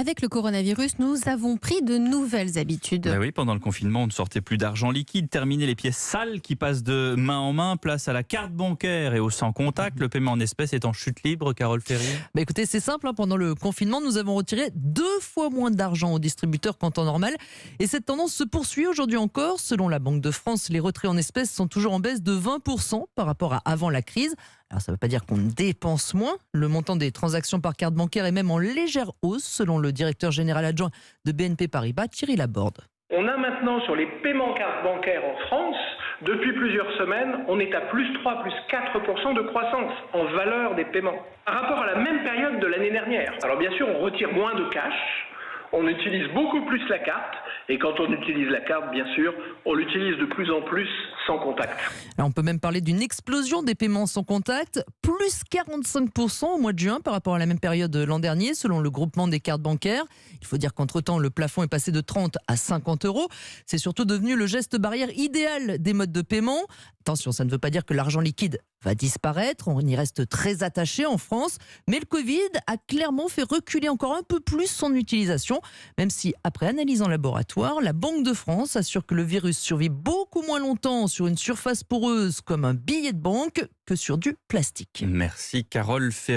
Avec le coronavirus, nous avons pris de nouvelles habitudes. Ben oui, pendant le confinement, on ne sortait plus d'argent liquide. Terminé les pièces sales qui passent de main en main. Place à la carte bancaire et au sans contact. Le paiement en espèces est en chute libre, Carole Ferry. Écoutez, c'est simple, pendant le confinement, nous avons retiré 2 fois moins d'argent aux distributeurs qu'en temps normal. Et cette tendance se poursuit aujourd'hui encore. Selon la Banque de France, les retraits en espèces sont toujours en baisse de 20% par rapport à avant la crise. Alors ça ne veut pas dire qu'on dépense moins. Le montant des transactions par carte bancaire est même en légère hausse, selon le directeur général adjoint de BNP Paribas, Thierry Laborde. On a maintenant sur les paiements cartes bancaires en France, depuis plusieurs semaines, on est à plus 3, plus 4% de croissance en valeur des paiements par rapport à la même période de l'année dernière. Alors bien sûr, on retire moins de cash, on utilise beaucoup plus la carte, et quand on utilise la carte, bien sûr, on l'utilise de plus en plus sans contact. Alors on peut même parler d'une explosion des paiements sans contact, plus 45% au mois de juin par rapport à la même période l'an dernier, selon le groupement des cartes bancaires. Il faut dire qu'entre-temps, le plafond est passé de 30 à 50 euros. C'est surtout devenu le geste barrière idéal des modes de paiement. Attention, ça ne veut pas dire que l'argent liquide va disparaître, on y reste très attaché en France, mais le Covid a clairement fait reculer encore un peu plus son utilisation, même si après analyse en laboratoire, la Banque de France assure que le virus survit beaucoup moins longtemps sur une surface poreuse comme un billet de banque que sur du plastique. Merci, Carole Ferry.